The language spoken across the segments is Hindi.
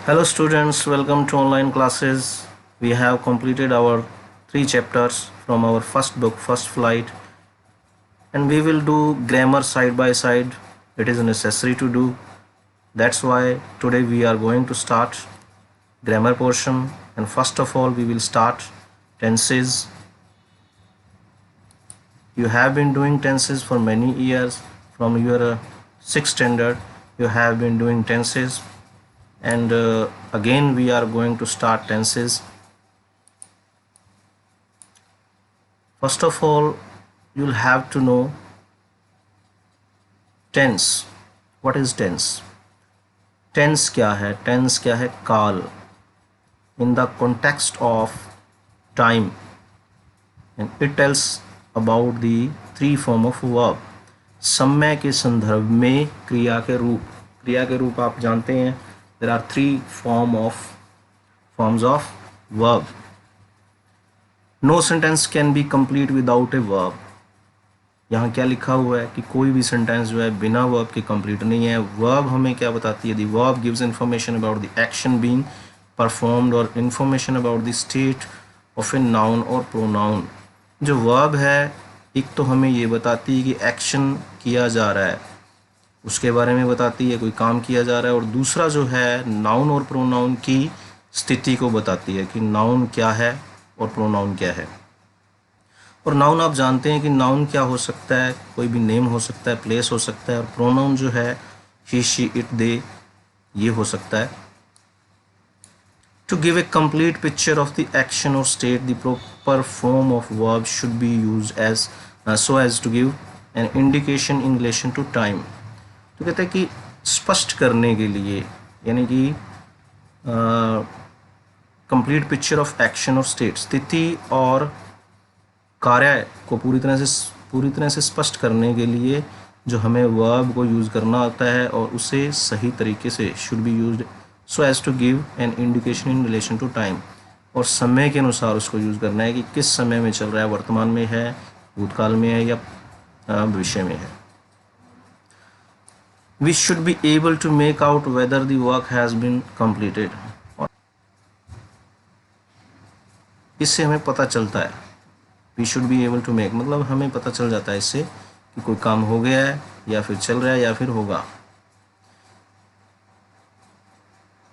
Hello students, welcome to online classes. We have completed our 3 chapters from our first book, First Flight, and we will do grammar side by side. It is necessary to do. That's why today we are going to start grammar portion, and first of all we will start tenses. You have been doing tenses for many years. From your 6th standard you have been doing tenses, and again we are going to start tenses. First of all, you'll have to know tense. What is tense? Tense क्या है? Tense क्या है? काल. In the context of time, and it tells about the 3 form of verb. समय के संदर्भ में क्रिया के रूप. क्रिया के रूप आप जानते हैं. There are 3 forms of verb. No sentence can be complete without a verb. यहाँ क्या लिखा हुआ है कि कोई भी सेंटेंस जो है बिना वर्ब के कंप्लीट नहीं है. वर्ब हमें क्या बताती है? The verb gives information about the action being performed और information about the state of a noun और प्रोनाउन. जो वर्ब है एक तो हमें ये बताती है कि एक्शन किया जा रहा है, उसके बारे में बताती है, कोई काम किया जा रहा है, और दूसरा जो है नाउन और प्रोनाउन की स्थिति को बताती है कि नाउन क्या है और प्रोनाउन क्या है. और नाउन आप जानते हैं कि नाउन क्या हो सकता है? कोई भी नेम हो सकता है, प्लेस हो सकता है, और प्रोनाउन जो है ही, शी, इट, दे, ये हो सकता है. To give a complete picture of the action or state, the proper form of verb should be used as so as to give an indication in relation to time. तो कहते हैं कि स्पष्ट करने के लिए, यानी कि कंप्लीट पिक्चर ऑफ एक्शन और स्टेट, स्थिति और कार्य को पूरी तरह से स्पष्ट करने के लिए जो हमें वर्ब को यूज़ करना होता है, और उसे सही तरीके से should be used so as to give an indication in relation to time. और समय के अनुसार उसको यूज़ करना है कि किस समय में चल रहा है, वर्तमान में है, भूतकाल में है, या भविष्य में है. We should be able to make out whether the work has been completed. इससे हमें पता चलता है. We should be able to make मतलब हमें पता चल जाता है इससे कि कोई काम हो गया है, या फिर चल रहा है, या फिर होगा.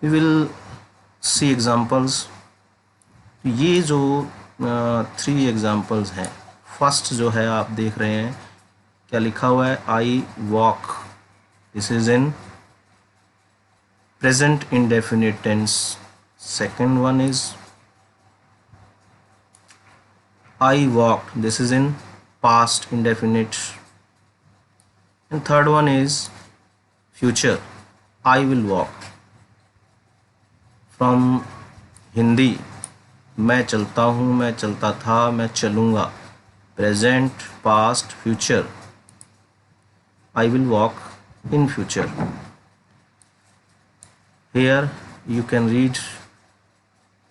We will see examples. ये जो 3 एग्जाम्पल्स हैं, फर्स्ट जो है आप देख रहे हैं क्या लिखा हुआ है? I walk. This is in present indefinite tense. Second one is I walked. This is in past indefinite. And third one is future. I will walk. From Hindi, मैं चलता हूँ, मैं चलता था, मैं चलूँगा. Present, past, future. I will walk in future. Here you can read.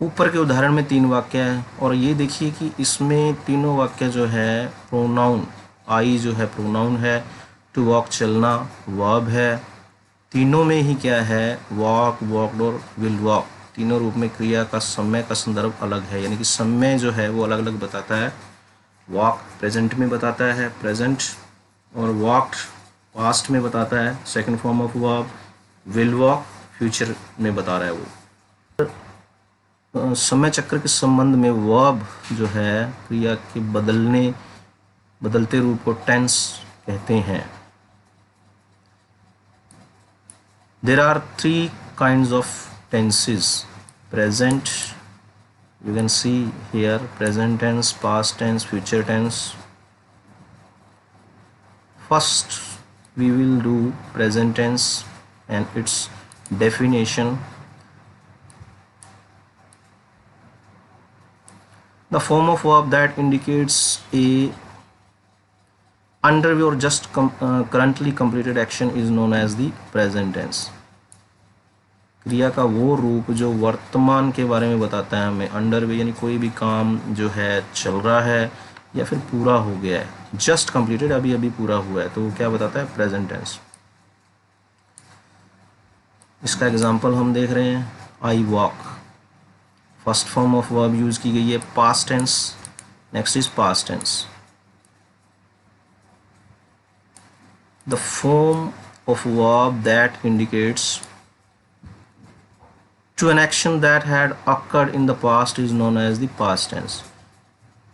ऊपर के उदाहरण में 3 वाक्य हैं, और ये देखिए कि इसमें तीनों वाक्य जो है प्रोनाउन, आई जो है प्रोनाउन है, टू वॉक चलना वर्ब है. तीनों में ही क्या है? वॉक, वॉकड और विल वॉक. तीनों रूप में क्रिया का समय का संदर्भ अलग है, यानी कि समय जो है वो अलग अलग बताता है. वॉक प्रेजेंट में बताता है, प्रेजेंट, और वॉक्ड पास्ट में बताता है, second form of verb. Will walk future में बता रहा है वो. समय चक्र के संबंध में वर्ब जो है क्रिया के बदलते रूप को टेंस कहते हैं. There are 3 kinds of tenses. Present, you can see here, present tense, past tense, future tense. First we will do present tense and its definition. The form of verb that indicates a underway or just currently completed action is known as the present tense. क्रिया का वो रूप जो वर्तमान के बारे में बताता है हमें. अंडरवे यानी कोई भी काम जो है चल रहा है या फिर पूरा हो गया है, जस्ट कंप्लीटेड, अभी अभी पूरा हुआ है, तो वो क्या बताता है? Present tense. इसका एग्जाम्पल हम देख रहे हैं. I walk, first form of verb use की गई है past tense, next is past tense. The form of verb that indicates to an action that had occurred in the past is known as the past tense।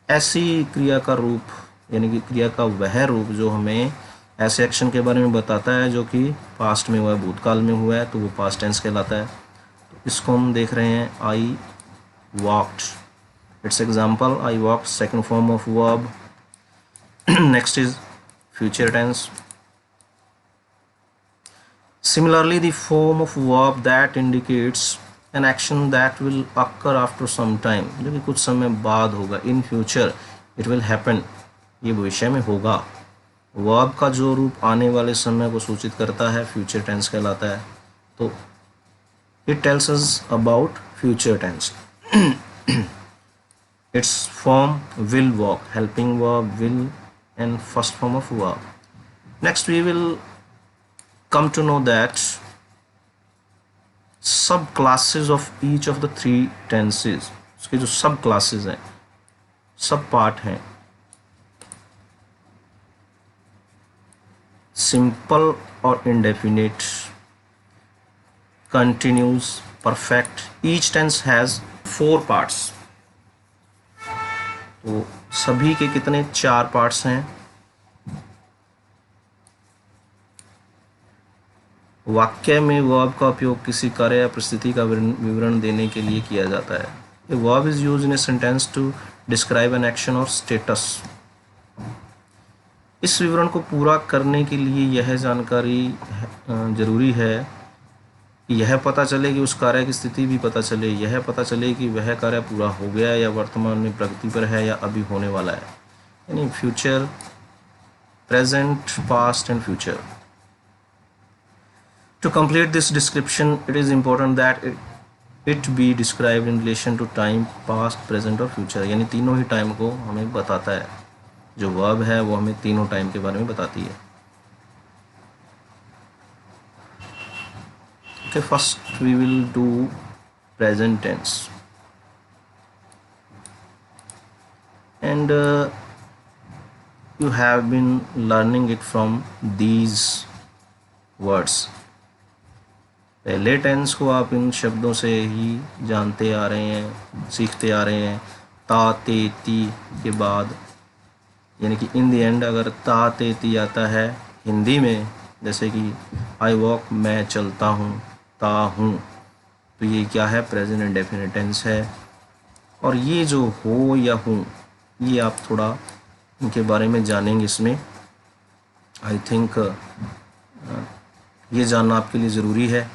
ऐसी क्रिया का रूप यानी कि क्रिया का वह रूप जो हमें ऐसे एक्शन के बारे में बताता है जो कि पास्ट में हुआ है, भूतकाल में हुआ है, तो वो पास्ट टेंस कहलाता है। तो इसको हम देख रहे हैं I walked, it's example I walked, second form of verb. Next is future tense. Similarly, the form of verb that indicates an action that will occur after some time, जो कि कुछ समय बाद होगा, in future it will happen, ये भविष्य में होगा। verb का जो रूप आने वाले समय को सूचित करता है future tense कहलाता है। तो it tells us about future tense। its form will walk, helping verb will and first form of verb। next we will come to know that सब classes of each of the three tenses, उसके जो सब classes हैं, सब पार्ट हैं, सिंपल और indefinite, continuous, perfect, each tense has 4 parts। तो सभी के कितने 4 पार्ट्स हैं। वाक्य में वर्ब का उपयोग किसी कार्य या परिस्थिति का विवरण देने के लिए किया जाता है। A verb is used in a sentence to describe an action और स्टेटस। इस विवरण को पूरा करने के लिए यह जानकारी जरूरी है कि यह पता चले कि उस कार्य की स्थिति भी पता चले, यह पता चले कि वह कार्य पूरा हो गया या वर्तमान में प्रगति पर है या अभी होने वाला है, यानी future, present, past and future. To complete this description, it is important that it be described in relation to time, past, present और future, यानी तीनों ही टाइम को हमें बताता है। जो वर्ब है वो हमें तीनों टाइम के बारे में बताती है। Okay, first we will do present tense, and you have been learning it from these words। पहले टेंस को आप इन शब्दों से ही जानते आ रहे हैं, सीखते आ रहे हैं। ता, ते, ती के बाद, यानी कि इन द एंड अगर ता, ते, ती आता है हिंदी में, जैसे कि आई वॉक, मैं चलता हूँ, ता हूँ, तो ये क्या है, प्रेजेंट इंडेफिनिट टेंस है। और ये जो हो या हूँ, ये आप थोड़ा इनके बारे में जानेंगे इसमें। आई थिंक ये जानना आपके लिए ज़रूरी है।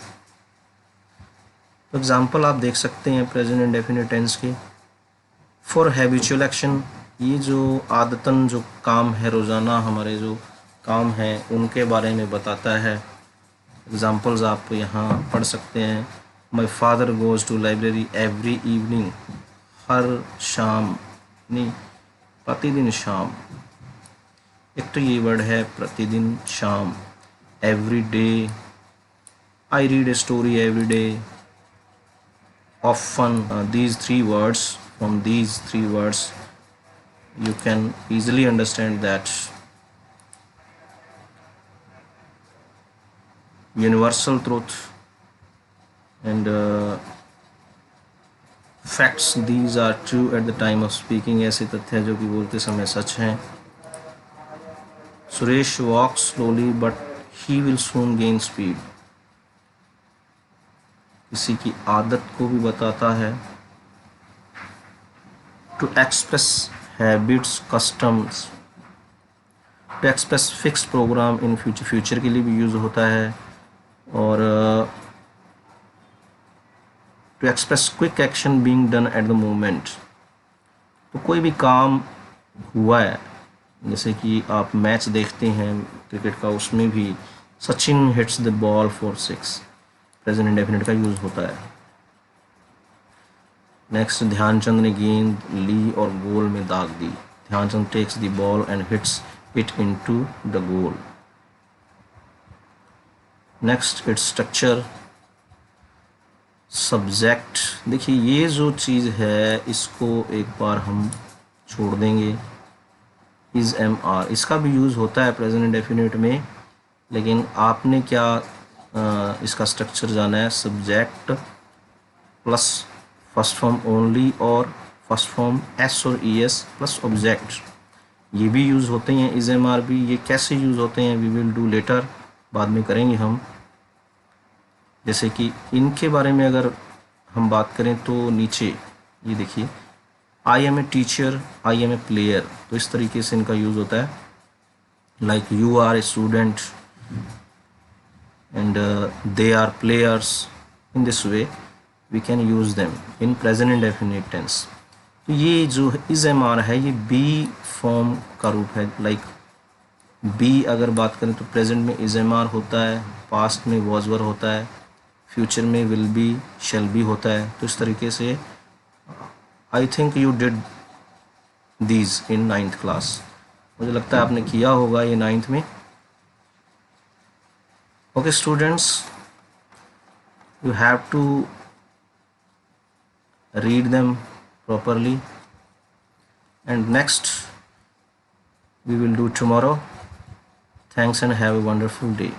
तो एग्जाम्पल आप देख सकते हैं प्रेजेंट इंडेफिनिट टेंस के। फॉर हैबिचुअल एक्शन, ये जो आदतन जो काम है, रोज़ाना हमारे जो काम हैं उनके बारे में बताता है। एग्जाम्पल्स आप यहाँ पढ़ सकते हैं। My father goes to library every evening, हर शाम, नहीं प्रतिदिन शाम। एक तो ये वर्ड है प्रतिदिन, शाम, every day, I read a story every day, often। These three words, from these three words you can easily understand that universal truth and facts, these are true at the time of speaking। ऐसे तथ्य जो कि बोलते समय सच हैं। Suresh walks slowly but he will soon gain speed, किसी की आदत को भी बताता है। To express habits, customs, to express fix programme in future, future के लिए भी यूज़ होता है। और to express quick action being done at the moment, तो कोई भी काम हुआ है, जैसे कि आप मैच देखते हैं क्रिकेट का, उसमें भी Sachin hits the ball for 6, present indefinite का यूज़ होता है। नेक्स्ट, ध्यानचंद ने गेंद ली और गोल में दाग दी। Dhyanchand takes the ball and hits it into the goal. Next, it's structure, subject, देखिए ये जो चीज़ है इसको एक बार हम छोड़ देंगे। इज़ एम आर, इसका भी यूज़ होता है प्रेजेंट इंडेफिनिट में, लेकिन आपने क्या इसका स्ट्रक्चर जाना है, subject plus first form only और फर्स्ट फॉर्म एस और ई एस प्लस ऑब्जेक्ट, ये भी यूज़ होते हैं इज़ एम आर भी। ये कैसे यूज़ होते हैं वी विल डू लेटर, बाद में करेंगे हम। जैसे कि इनके बारे में अगर हम बात करें तो नीचे ये देखिए, I am a teacher, I am a player, तो इस तरीके से इनका यूज़ होता है। Like you are a student and they are players, in this way we can use them in present indefinite tense. तो ये जो इज़ एम आर है ये बी फॉर्म का रूप है। लाइक बी अगर बात करें तो प्रेजेंट में इज़ एम आर होता है, पास्ट में वॉज वर होता है, फ्यूचर में विल बी शैल बी होता है। तो इस तरीके से I think you did these in 9th class, मुझे लगता है आपने किया होगा ये 9th में। Okay students, you have to read them properly, and next we will do tomorrow. Thanks and have a wonderful day.